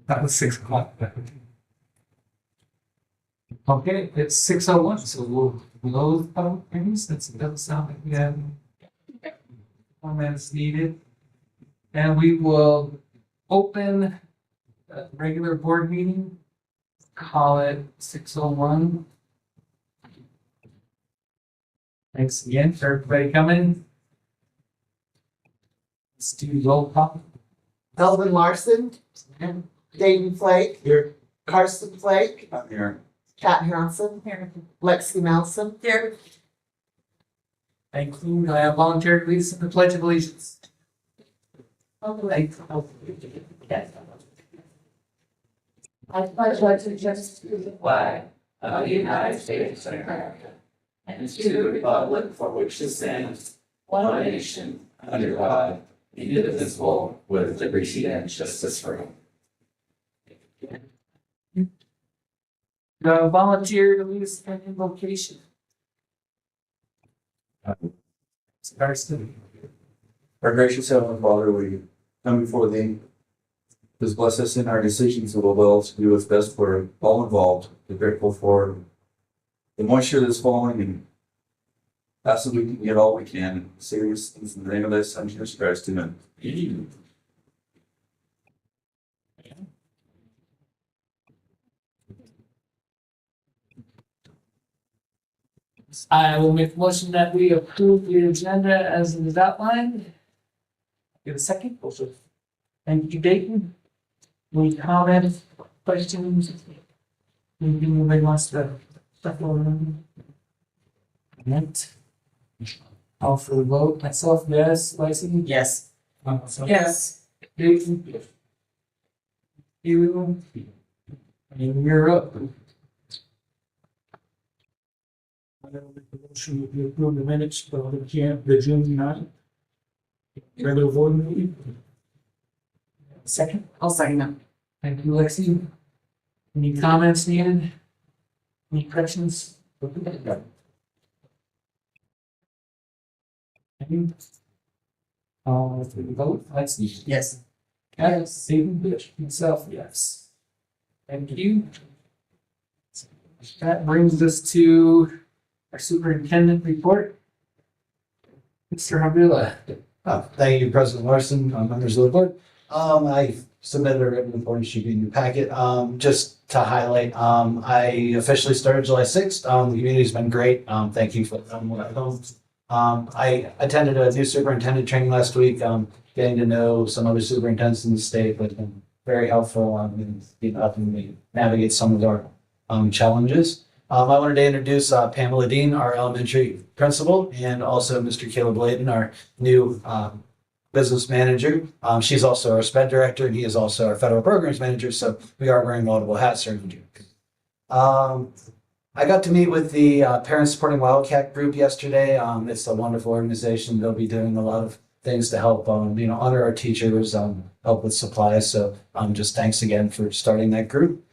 That was 6 o'clock. Okay, it's 6:01, so we'll close public hearings. That doesn't sound like we have comments needed. And we will open the regular board meeting. Call it 6:01. Thanks again for everybody coming. Let's do roll call. Elvin Larson, Dayton Flake, Here. Carson Flake, I'm here. Kat Hansen, Lexi Nelson. Here. Thank you. I have volunteered to lead us in the Pledge of Allegiance. I pledge allegiance to the flag of the United States of America and to the republic for which it stands, one nation, under God, indivisible, with liberty and justice for all. Volunteer to lead us in invocation. Carson. Our gracious Heavenly Father, we come before Thee. Please bless us in our decisions of will to do what's best for all involved. We're grateful for the moisture that's falling and ask that we can get all we can. Serious things in the name of Thy Son, Jesus Christ. Amen. I will make a motion that we approve the agenda as it is outlined. Give a second. Thank you, Dayton. Any comments, questions? Anything anybody wants to stuff on? Right. All for the vote. Myself, yes. Lexi? Yes. Yes. Dayton? You? And you're up. I will make a motion to approve the minutes for the June 9th. Regular board meeting. Second? I'll second that. Thank you, Lexi. Any comments needed? Any corrections? Any? For the vote, let's see. Yes. Yes, Stephen Bush, himself, yes. Thank you. That brings us to our superintendent report. Mr. Havila. Thank you, President Larson, members of the board. I submitted a written report, should be in your packet. Just to highlight, I officially started July 6th. The community's been great. Thank you for what I've done. I attended a new superintendent training last week, getting to know some other superintendents in the state, but been very helpful in helping me navigate some of our challenges. I wanted to introduce Pamela Dean, our elementary principal, and also Mr. Caleb Layden, our new business manager. She's also our SPED director, and he is also our federal programs manager, so we are wearing multiple hats here. I got to meet with the Parents Supporting Wildcat group yesterday. It's a wonderful organization. They'll be doing a lot of things to help, honor our teachers, help with supplies. So just thanks again for starting that group.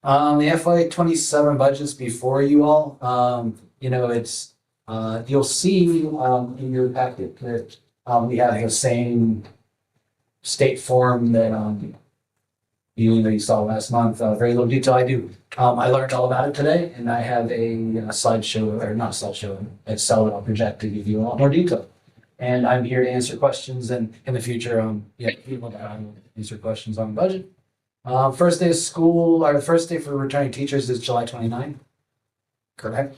The FY27 budget's before you all. It's you'll see in your packet that we have the same state form that you saw last month. Very little detail. I learned all about it today, and I have a slideshow, or not slideshow, Excel that I'll project to give you a lot more detail. And I'm here to answer questions, and in the future, people answer questions on the budget. First day of school, or the first day for returning teachers is July 29th. Correct?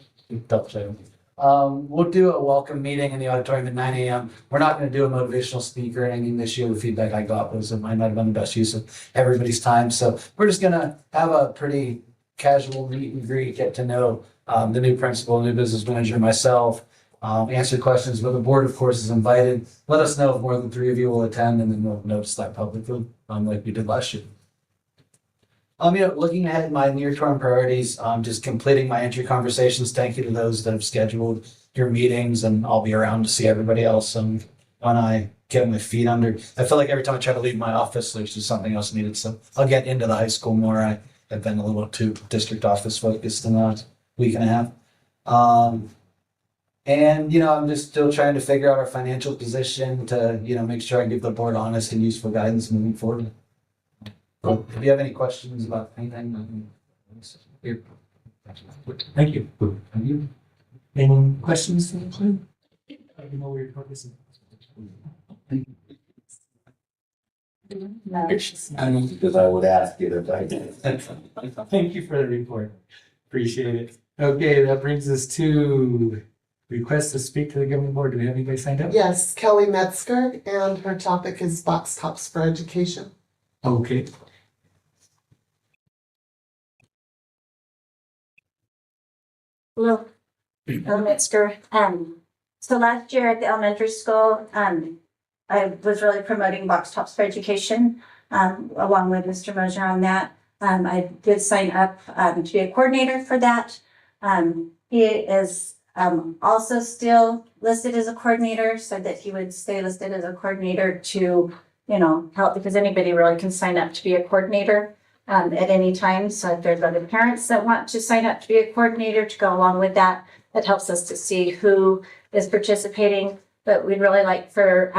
Double check. We'll do a welcome meeting in the auditorium at 9 a.m. We're not going to do a motivational speaker or anything this year. The feedback I got was it might not have been the best use of everybody's time. So we're just going to have a pretty casual meet and greet, get to know the new principal, new business manager, myself, answer questions. But the board, of course, is invited. Let us know if more than 3 of you will attend, and then we'll notice that publicly, like we did last year. Looking ahead, my near-term priorities, just completing my entry conversations. Thank you to those that have scheduled your meetings, and I'll be around to see everybody else when I get my feet under. I feel like every time I try to leave my office, there's just something else needed. So I'll get into the high school more. I've been a little too district office focused in the last week and a half. And, I'm just still trying to figure out our financial position to, make sure I give the board honest and useful guidance moving forward. So if you have any questions about anything, Thank you. Have you? Any questions for the clue? I don't know where you're focusing. Because I would ask you if I did. Thank you for the report. Appreciate it. Okay, that brings us to request to speak to the governing board. Do we have anybody signed up? Yes, Kelly Metzger, and her topic is box tops for education. Okay. Hello, Bill Metzger. So last year at the elementary school, I was really promoting box tops for education, along with Mr. Mosier on that. I did sign up, to be a coordinator for that. He is, also still listed as a coordinator, said that he would stay listed as a coordinator to, help, because anybody really can sign up to be a coordinator. At any time. So if there's other parents that want to sign up to be a coordinator to go along with that, that helps us to see who is participating. But we'd really like for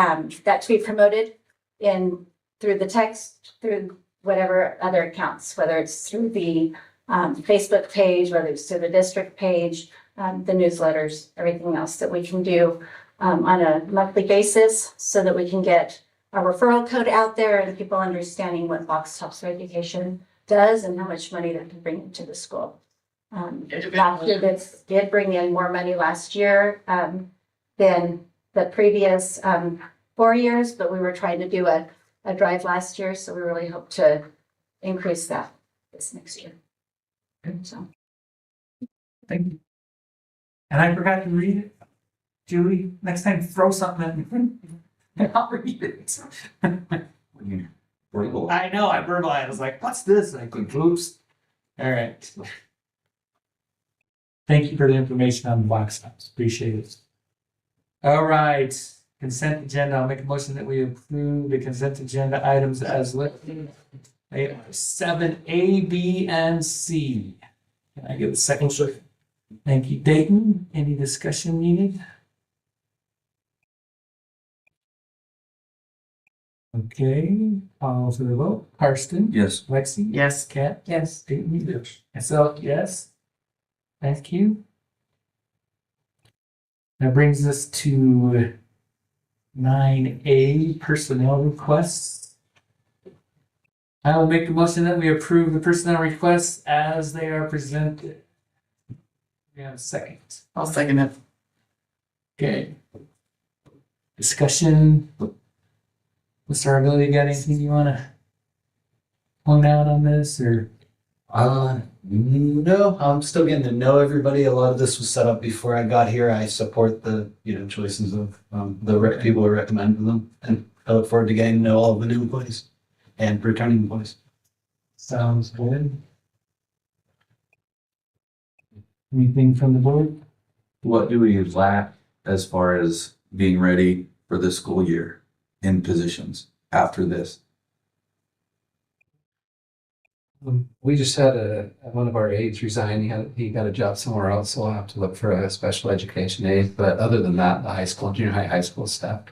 that to be promoted through the text, through whatever other accounts, whether it's through the Facebook page, whether it's through the district page, the newsletters, everything else that we can do on a monthly basis so that we can get a referral code out there and people understanding what box tops for education does and how much money that can bring into the school. Last year, this did bring in more money last year than the previous 4 years, but we were trying to do a drive last year, so we really hope to increase that this next year. So, Thank you. And I forgot to read it. Julie, next time throw something at me. I'll read it. Verbal. I know, I verbalized. I was like, what's this? And I clicked, oops. All right. Thank you for the information on the box tops. Appreciate it. All right. Consent agenda. I'll make a motion that we approve the consent agenda items as listed. They are 7A, B, and C. Can I get a second? Thank you, Dayton. Any discussion needed? Okay, call for the vote. Karsten? Yes. Lexi? Yes. Kat? Yes. Dayton? Yes. Myself, yes. Thank you. That brings us to 9A, personnel requests. I will make a motion that we approve the personnel requests as they are presented. We have a second. I'll second it. Okay. Discussion. Mr. Arville, you got anything you want to point out on this or? No, I'm still getting to know everybody. A lot of this was set up before I got here. I support the, choices of people who recommended them. And I look forward to getting to know all of the new employees and returning employees. Sounds good. Anything from the board? What do we lack as far as being ready for this school year in positions after this? We just had one of our aides resign. He got a job somewhere else, so we'll have to look for a special education aide. But other than that, the high school, junior high school staff.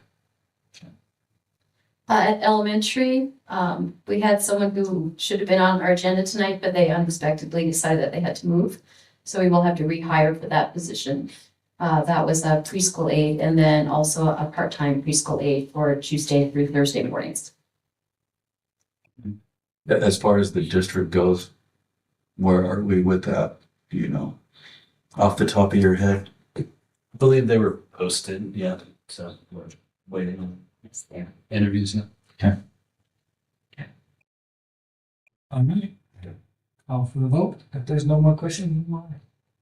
At elementary, we had someone who should have been on our agenda tonight, but they unexpectedly decided that they had to move. So we will have to rehire for that position. That was a preschool aide and then also a part-time preschool aide for Tuesday through Thursday mornings. As far as the district goes, where are we with that? Do you know? Off the top of your head? I believe they were posted, yeah. So we're waiting on interviews now. All right. Call for the vote. If there's no more questions,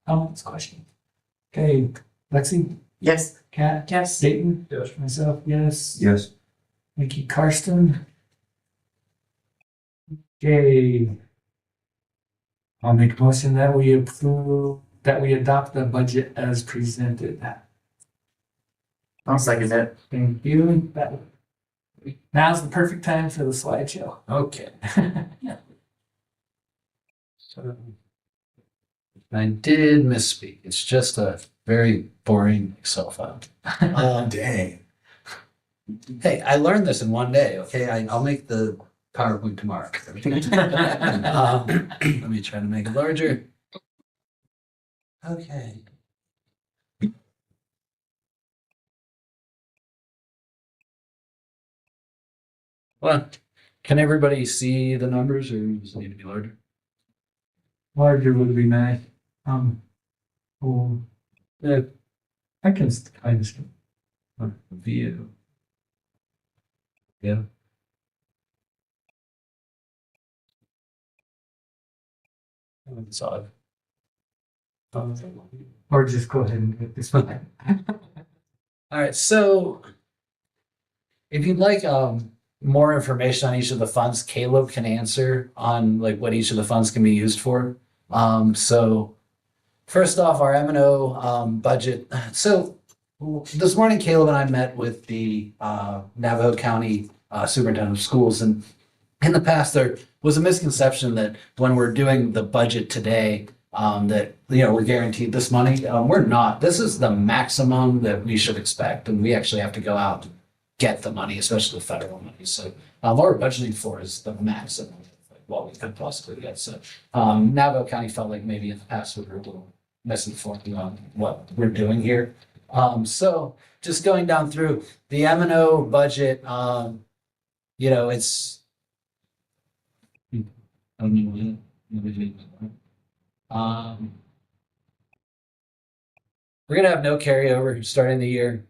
comments, question. Okay, Lexi? Yes. Kat? Yes. Dayton? Yes. Myself, yes. Yes. Thank you, Karsten. Okay. I'll make a motion that we approve, that we adopt the budget as presented. I'll second it. Thank you. That Now's the perfect time for the slideshow. Okay. So, I did misspeak. It's just a very boring Excel file. Dang. Hey, I learned this in one day. Okay, I'll make the PowerPoint tomorrow. Let me try to make it larger. Okay. Well, can everybody see the numbers, or does it need to be larger? Larger would be nice. Oh, yeah, I can kind of. View. Yeah. It's odd. Or just go ahead and get this one. All right, so if you'd like more information on each of the funds, Caleb can answer on like what each of the funds can be used for. So first off, our M&O budget. So this morning, Caleb and I met with the Navajo County Superintendent of Schools, and in the past there was a misconception that when we're doing the budget today, that we're guaranteed this money. We're not. This is the maximum that we should expect, and we actually have to go out and get the money, especially the federal money. So what we're budgeting for is the maximum of what we could possibly get. So Navajo County felt like maybe in the past we were a little misinformed on what we're doing here. So just going down through the M&O budget, it's we're gonna have no carryover starting the year.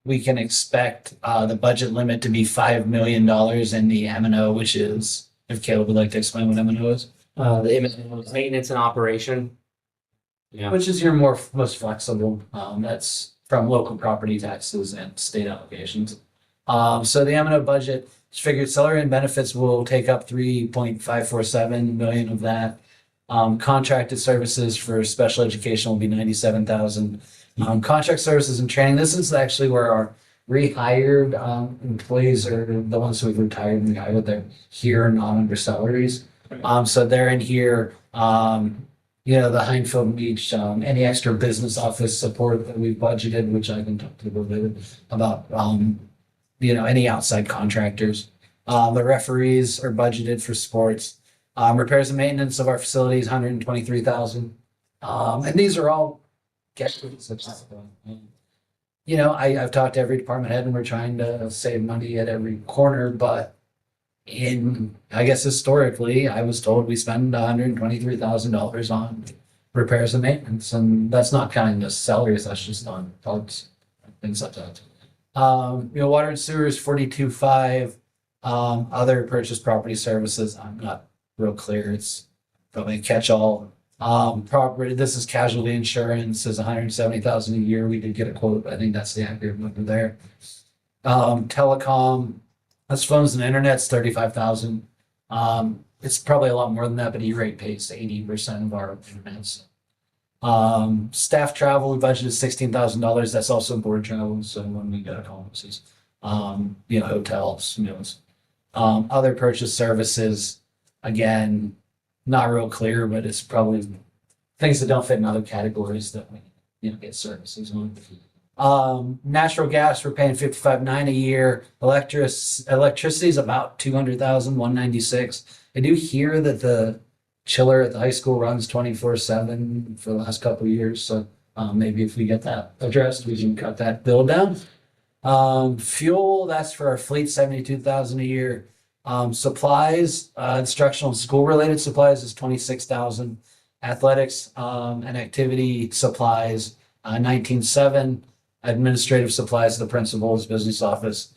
We can expect the budget limit to be $5 million in the M&O, which is, if Caleb would like to explain what M&O is. The maintenance and operation. Yeah. Which is your most flexible. That's from local property taxes and state obligations. So the M&O budget is figured salary and benefits will take up 3.547 million of that. Contracted services for special education will be 97,000. Contract services and training. This is actually where our rehired employees are the ones who we've retired and rehired. They're here not under salaries. So they're in here. The Heinfeld Beach, any extra business office support that we've budgeted, which I can talk to you a little bit about, any outside contractors. The referees are budgeted for sports. Repairs and maintenance of our facilities, 123,000. And these are all guesses. I've talked to every department head and we're trying to save money at every corner, but I guess historically, I was told we spend $123,000 on repairs and maintenance, and that's not counting the salaries, that's just on parts, things like that. Water and sewer is 42.5. Other purchase property services, I'm not real clear. It's probably a catch-all. Property, this is casualty insurance, is 170,000 a year. We did get a quote. I think that's the accurate number there. Telecom, that's phones and internet's 35,000. It's probably a lot more than that, but E-rate pays 80% of our internets. Staff travel, we budgeted $16,000. That's also board travel. So when we go to conferences, hotels, meals. Other purchase services, again, not real clear, but it's probably things that don't fit in other categories that we get services on. Natural gas, we're paying $55,900 a year. Electricity is about 200,000, 196. I do hear that the chiller at the high school runs 24/7 for the last couple of years. So maybe if we get that addressed, we can cut that bill down. Fuel, that's for our fleet, 72,000 a year. Supplies, instructional and school related supplies is 26,000. Athletics and activity supplies, 19,700. Administrative supplies, the principal's business office,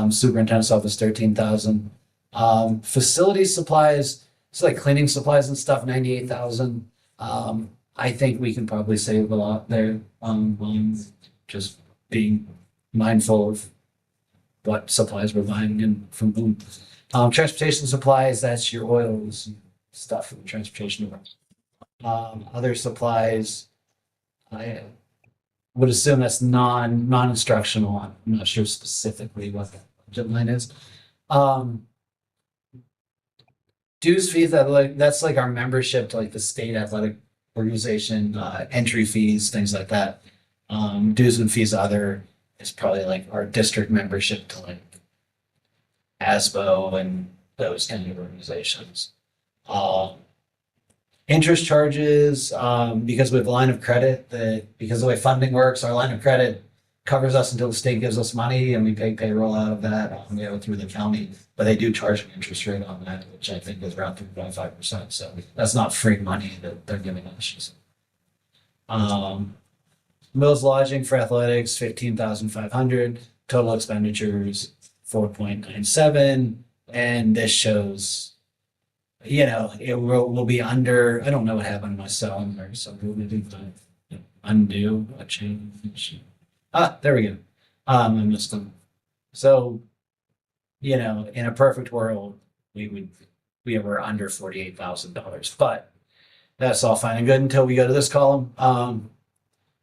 superintendent's office, 13,000. Facility supplies, it's like cleaning supplies and stuff, 98,000. I think we can probably save a lot there. Just being mindful of what supplies we're buying and from whom. Transportation supplies, that's your oils, stuff from transportation. Other supplies, would assume that's non-instructional. I'm not sure specifically what that budget line is. Dues fees that's like our membership to like the state athletic organization, entry fees, things like that. Dues and fees other is probably like our district membership to like ASBO and those kind of organizations. Interest charges, because we have a line of credit that, because of the way funding works, our line of credit covers us until the state gives us money and we pay payroll out of that, through the county. But they do charge an interest rate on that, which I think is around 3.5%. So that's not free money that they're giving us. Mills lodging for athletics, 15,500. Total expenditures, 4.97. And this shows, it will be under, I don't know what happened to my cell number, so we're going to do undo a change. There we go. I missed them. So, in a perfect world, we were under $48,000, but that's all fine and good until we go to this column,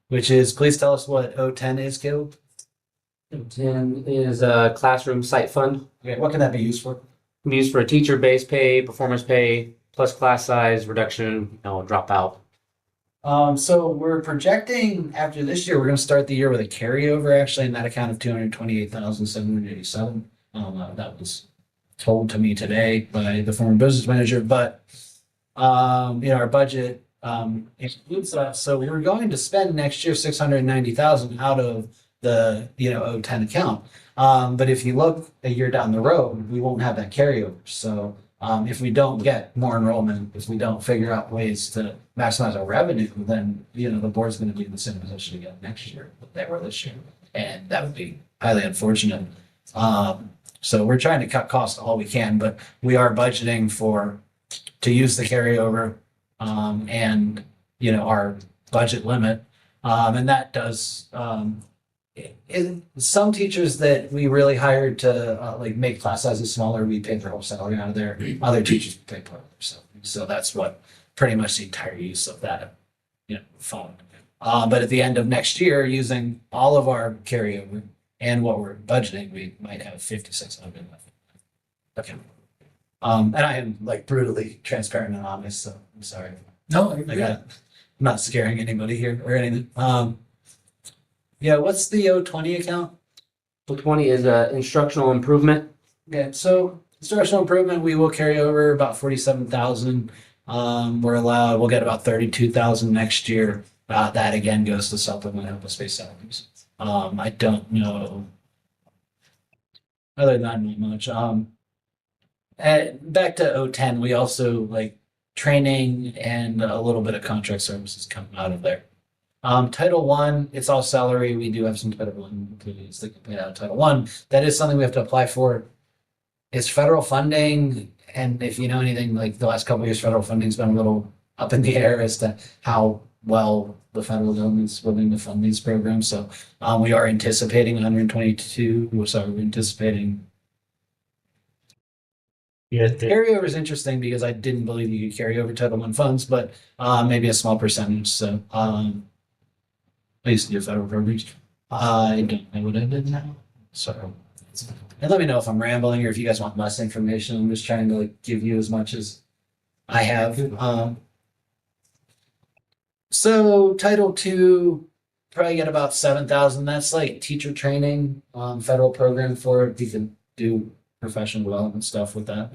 which is, please tell us what O10 is, Caleb. 10 is a classroom site fund. Okay, what can that be used for? Can be used for teacher base pay, performance pay, plus class size reduction, dropout. So we're projecting after this year, we're going to start the year with a carryover actually in that account of 228,787. That was told to me today by the former business manager, but our budget includes that. So we were going to spend next year 690,000 out of the O10 account. But if you look a year down the road, we won't have that carryover. So if we don't get more enrollment, if we don't figure out ways to maximize our revenue, then the board's going to be in the same position again next year that they were this year, and that would be highly unfortunate. So we're trying to cut costs all we can, but we are budgeting to use the carryover and our budget limit, and that does. Some teachers that we really hired to make class sizes smaller, we paid their whole salary out of there. Other teachers we paid part of their salary. So that's what pretty much the entire use of that fund. But at the end of next year, using all of our carryover and what we're budgeting, we might have 5,600 left. Okay. And I am brutally transparent and honest, so I'm sorry. No, I'm not scaring anybody here or anything. Yeah, what's the O20 account? 20 is instructional improvement. Okay, so instructional improvement, we will carry over about 47,000. We'll get about 32,000 next year. That again goes to supplement open space salaries. I don't know. Other than that, not much. Back to O10, we also training and a little bit of contract services come out of there. Title I, it's all salary. We do have some Title I employees that get paid out of Title I. That is something we have to apply for. It's federal funding, and if you know anything, the last couple of years, federal funding's been a little up in the air as to how well the federal government's willing to fund these programs. So we are anticipating 122. We're anticipating. Yeah, carryover is interesting because I didn't believe you could carry over Title I funds, but maybe a small percentage. So. I used to do federal programs. I don't know what I did now. So, and let me know if I'm rambling or if you guys want less information. I'm just trying to give you as much as I have. So Title II, probably get about 7,000. That's teacher training, federal program for it. You can do professional development stuff with that.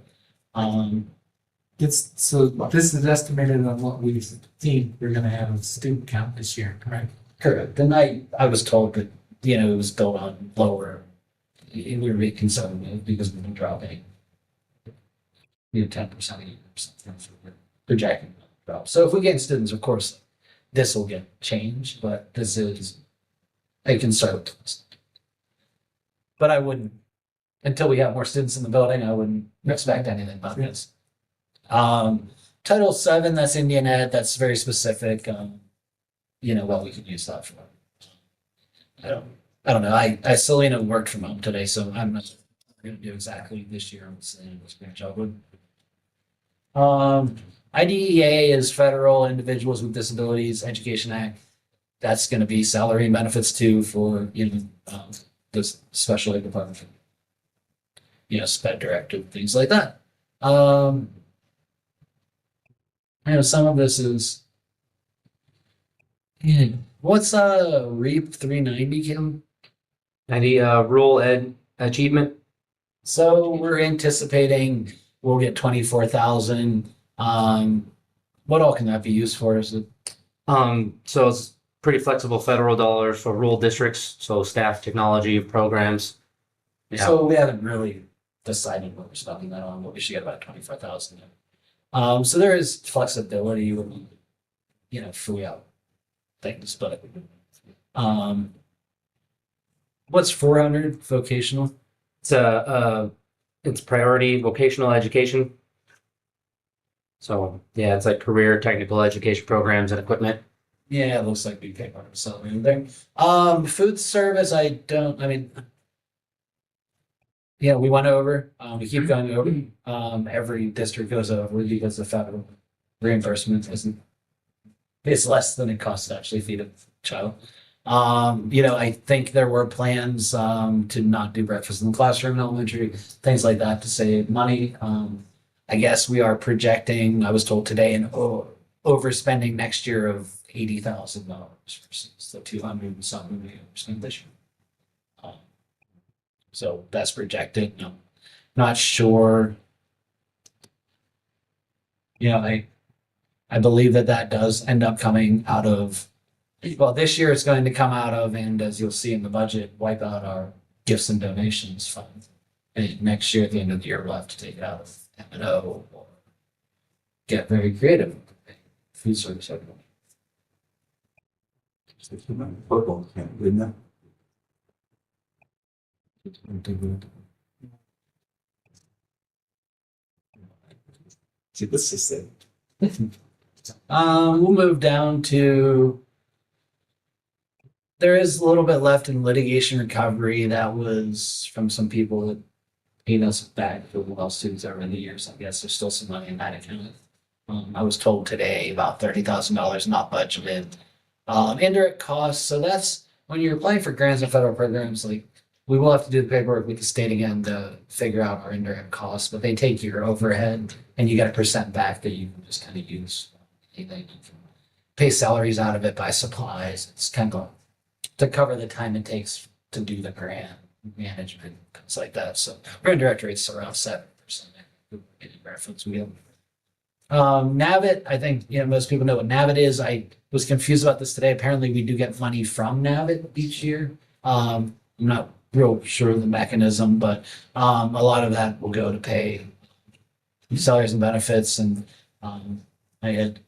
so this is estimated on what we think we're going to have a student count this year, correct? Correct. And I was told that, it was built on lower. We were being conservative because we've been dropping 10% a year or something. We're projecting drop. So if we gain students, of course, this will get changed, but this is a conservative. But I wouldn't, until we have more students in the building, I wouldn't expect anything about this. Title VII, that's Indian Ed, that's very specific. What we could use that for. I don't know. Selena worked from home today, so I'm not going to do exactly this year. I'm saying this great job with. IDEA is Federal Individuals with Disabilities Education Act. that's gonna be salary and benefits too for, this special ed department. Sped director, things like that. Some of this is, what's REAP 390, Kim? 90 rural ed achievement. So we're anticipating we'll get 24,000. What all can that be used for? Is it? So it's pretty flexible federal dollars for rural districts, so staff, technology, programs. Yeah. So we haven't really decided what we're spending that on, but we should get about 25,000. So there is flexibility when free out things, but what's 400 vocational? It's priority vocational education. So yeah, it's like career technical education programs and equipment. Yeah, it looks like we pay part of salary in there. Food service, we went over, we keep going over. Every district goes over because the federal reimbursement it's less than it costs to actually feed a child. I think there were plans to not do breakfast in the classroom in elementary, things like that to save money. I guess we are projecting, I was told today, an overspending next year of $80,000 versus the 200 and something we overspent this year. So that's projected. No, not sure. I believe that does end up coming out of, well, this year it's going to come out of, and as you'll see in the budget, wipe out our gifts and donations fund. And next year, at the end of the year, we'll have to take it out of M&O or get very creative. Food service. Football camp, didn't it? See, this is it. We'll move down to, there is a little bit left in litigation recovery that was from some people that paid us back for lawsuits over the years. I guess there's still some money in that account. I was told today about $30,000 not budgeted. Indirect costs. So that's when you're applying for grants and federal programs, like we will have to do the paperwork with the state again to figure out our indirect costs, but they take your overhead and you get a percent back that you can just kind of use. Anything. You can pay salaries out of it, buy supplies. It's kind of to cover the time it takes to do the grant management, things like that. So our indirect rates are around 7%. Reference we have. NAVIT, I think most people know what NAVIT is. I was confused about this today. Apparently, we do get money from NAVIT each year. I'm not real sure of the mechanism, but a lot of that will go to pay salaries and benefits. And I had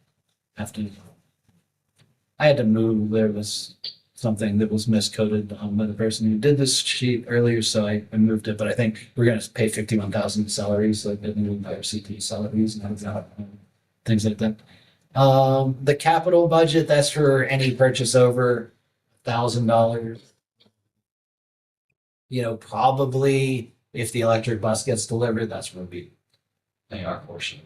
to move. There was something that was miscoded by the person who did this sheet earlier, so I moved it. But I think we're going to pay 51,000 salaries, like the new CT salaries and things like that. The capital budget, that's for any purchase over $1,000. Probably if the electric bus gets delivered, that's where we pay our portion.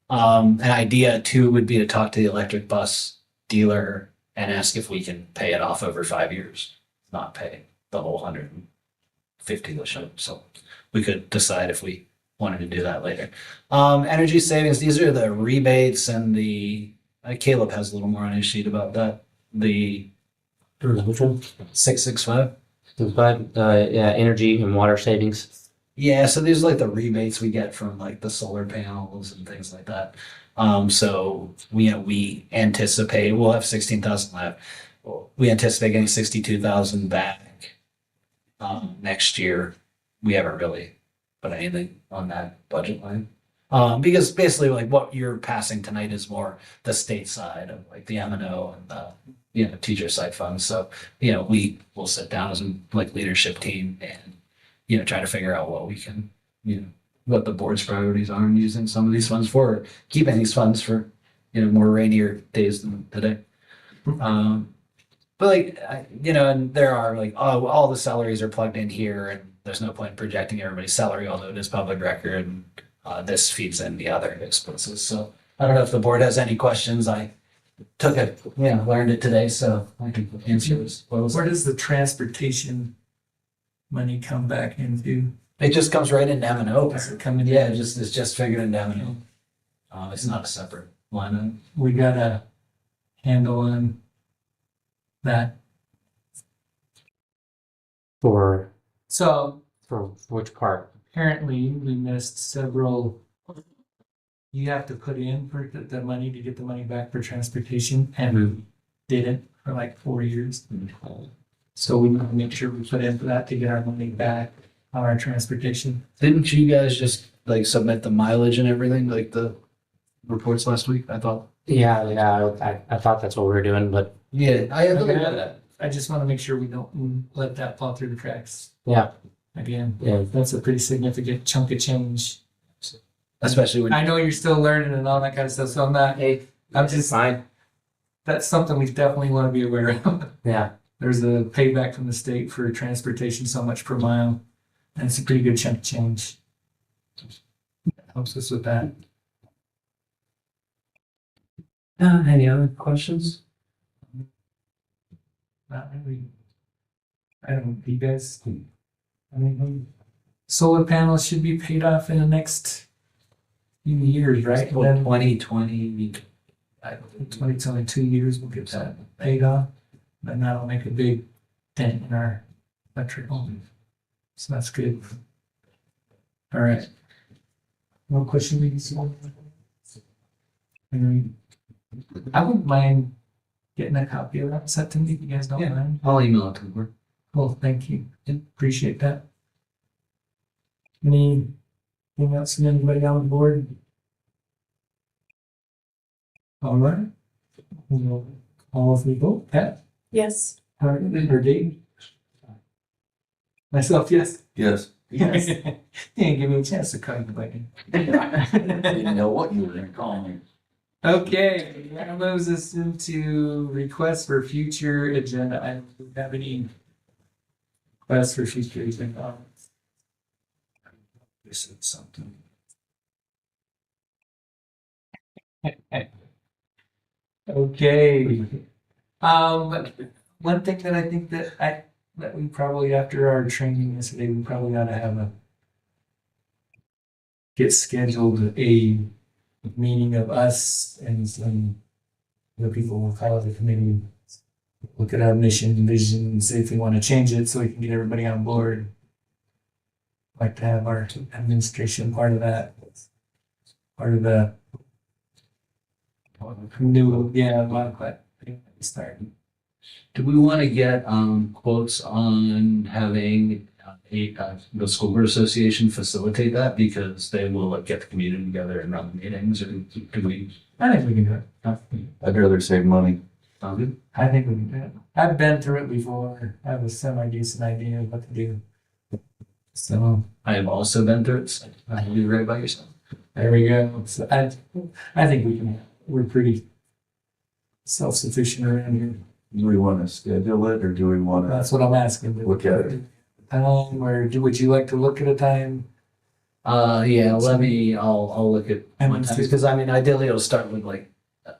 An idea too would be to talk to the electric bus dealer and ask if we can pay it off over 5 years, not pay the whole 150 so we could decide if we wanted to do that later. Energy savings, these are the rebates and the Caleb has a little more on his sheet about that. The 665. Energy and water savings. Yeah, so these are like the rebates we get from like the solar panels and things like that. So we anticipate we'll have 16,000 left. We anticipate getting 62,000 back next year. We haven't really put anything on that budget line because basically like what you're passing tonight is more the state side of like the M&O and the teacher side funds. So we will sit down as a like leadership team and try to figure out what we can what the board's priorities are in using some of these funds for, or keeping these funds for, more rainier days than today. But like, and there are like, all the salaries are plugged in here and there's no point in projecting everybody's salary, although it is public record. And this feeds in the other expenses. So I don't know if the board has any questions. I took it, learned it today, so I can answer as well as Where does the transportation money come back into? it just comes right into M&O. Does it come in? Yeah, it's just figured into M&O. It's not a separate line item. We got a handle on that. For, So for which part? apparently we missed several. You have to put in for the money to get the money back for transportation and we didn't for like 4 years. So we need to make sure we put in for that to get our money back on our transportation. Didn't you guys just like submit the mileage and everything, like the reports last week? I thought. Yeah, I thought that's what we were doing, but Yeah, I have Okay. I just want to make sure we don't let that fall through the cracks. Yeah. Again, yeah, that's a pretty significant chunk of change. especially when I know you're still learning and all that kind of stuff, so I'm not, I'm just, fine. that's something we definitely want to be aware of. Yeah. There's a payback from the state for transportation so much per mile, and it's a pretty good chunk of change. Helps us with that. any other questions? Not really. I don't, you guys, I mean, solar panels should be paid off in the next few years, right? And then 2020. I think it's only 2 years, we'll get that paid off. Then that'll make a big dent in our electrical. So that's good. All right. No question we can see. I wouldn't mind getting a copy of that sent to me if you guys don't Yeah. mind. I'll email it to her. Well, thank you. Appreciate that. Anything else from anybody on the board? All right. We'll call if we vote. Pat? Yes. Or Dave? Myself, yes. Yes. Yes. You didn't give me a chance to call you by name. Didn't know what you were gonna call me. Okay, that moves us into requests for future agenda items. Do we have any requests for future agenda items? They said something. Okay. One thing that I think that we probably, after our training yesterday, we probably ought to have get scheduled a meeting of us and some the people will call it the committee. Look at our mission and vision and see if we want to change it so we can get everybody on board. Like to have our administration part of that. Part of the new, start. Do we want to get quotes on having the school board association facilitate that because they will get the community together and run the meetings, or do we? I think we can do it. I'd rather save money. Sound good? I think we can do it. I've been through it before. I have a semi-decent idea of what to do. So I have also been through it. So you do right by yourself. there we go. So I think we can. We're pretty self-sufficient around here. Do we want to schedule it or do we want to That's what I'm asking. look at it? Would you like to look at a time? Yeah. I'll look at And one time because I mean, ideally, it'll start with like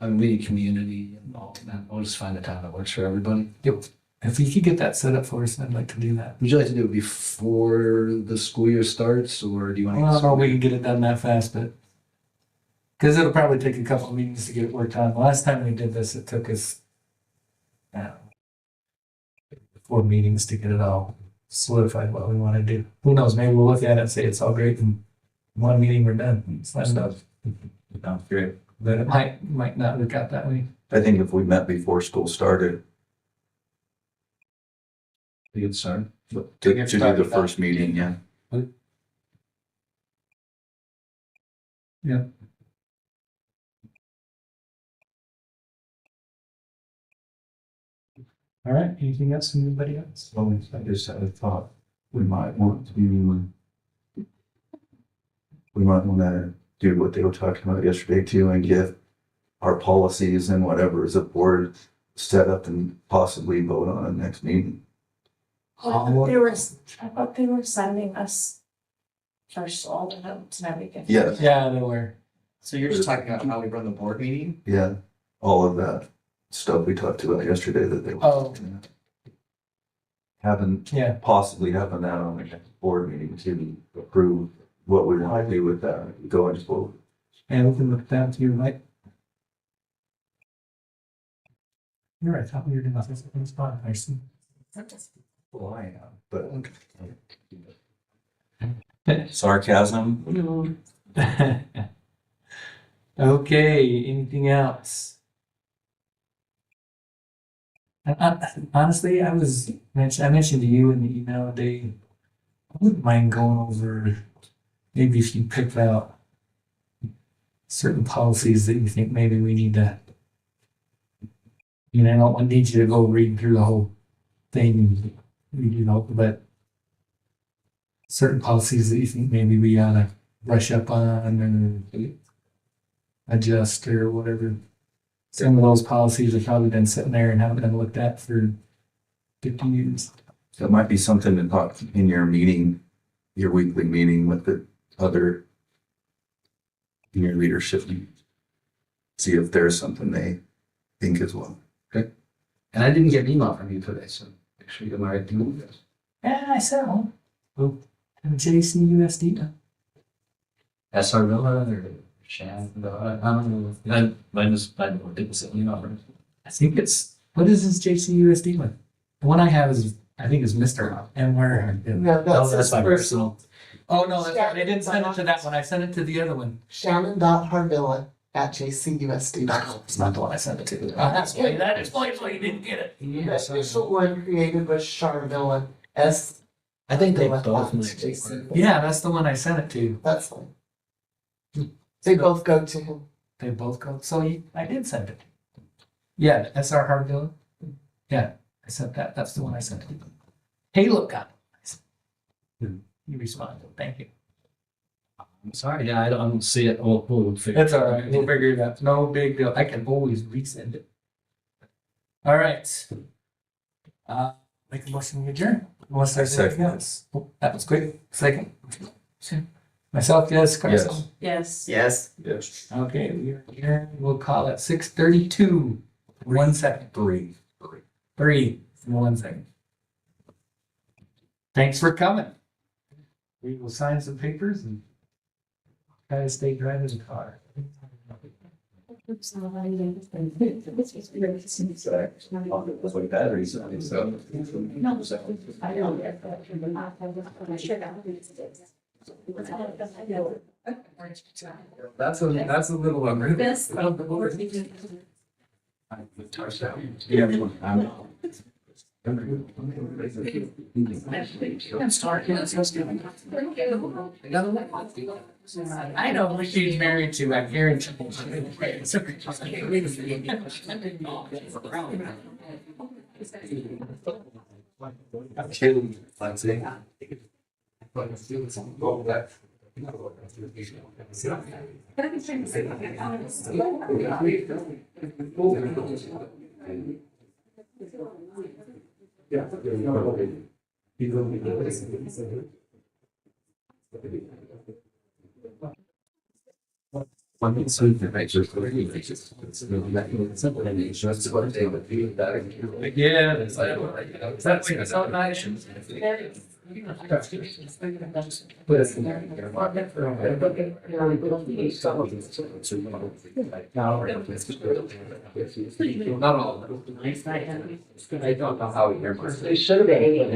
a meeting community and all that. We'll just find a time that works for everybody. Yep. If you could get that set up for us, I'd like to do that. Would you like to do it before the school year starts, or do you want I don't know if we to? can get it done that fast, but because it'll probably take a couple of meetings to get it worked on. The last time we did this, it took us 4 meetings to get it all solidified what we want to do. Who knows? Maybe we'll look at it and say it's all great, and 1 meeting we're done. It's not enough. Sounds great. But it might not work out that way. I think if we met before school started, To get started. to do the first meeting, yeah. Yeah. All right. Anything else from anybody else? So I just had a thought, we might want to do what they were talking about yesterday too and get our policies and whatever as a board set up and possibly vote on it next meeting. I thought they were sending us first all the notes and everything. Yes. Yeah, they were. So you're just talking about how we run the board meeting? Yeah, all of that stuff we talked about yesterday that they. Oh. Having, possibly having that on the next board meeting to approve what we want to do with that going forward. And we can look down to you, right? You're right, I thought we were doing this in Spotify, see? Well, I am, but sarcasm. Okay, anything else? Honestly, I mentioned to you in the email today, I wouldn't mind going over, maybe if you picked out certain policies that you think maybe we need to, I don't need you to go read through the whole thing, but certain policies that you think maybe we ought to brush up on or adjust or whatever. Some of those policies have probably been sitting there and haven't been looked at for 50 years. That might be something to talk in your meeting, your weekly meeting with the other in your leadership. See if there's something they think as well. And I didn't get an email from you today, so make sure you get my right thing. Yeah, I sent one. Oh, Jcusd. SR Villa or Shan, I don't know. I didn't send an email from you. I think what is this Jcusd one? The one I have is, I think is Mr. And where? No, Oh, that's my personal. Oh, no, that's right. I didn't send it to that one. I sent it to the other one. Shannon.harvilla@jcusd.com. It's not the one I sent it to. That's why you didn't get it. The initial one created was Charvilla S. I think they Villa both at might JC. Yeah, that's the one I sent it to. That's fine. They both go to him. They both go. So I did send it. Yeah, SR Harville. Yeah, I sent that. That's the one I sent it to. Hey, look, got it. You responded. Thank you. I'm sorry, yeah, I don't see it. We'll figure. That's all right. We'll figure it out. No big deal. I can always resend it. All right. Make a motion to adjourn. Unless there's anything else. Oh, that was quick. Second. Myself, yes. Carson. Yes. Yes. Yes. Okay, we are here. We'll call it 6:32. 1 second. Three. 1 second. Thanks for coming. We will sign some papers and try to stay driving the car. That's like batteries. So. That's a little unruly. I know who she's married to. I guarantee. Yeah, that's so nice. Not all. I don't know how we hear. They should have been.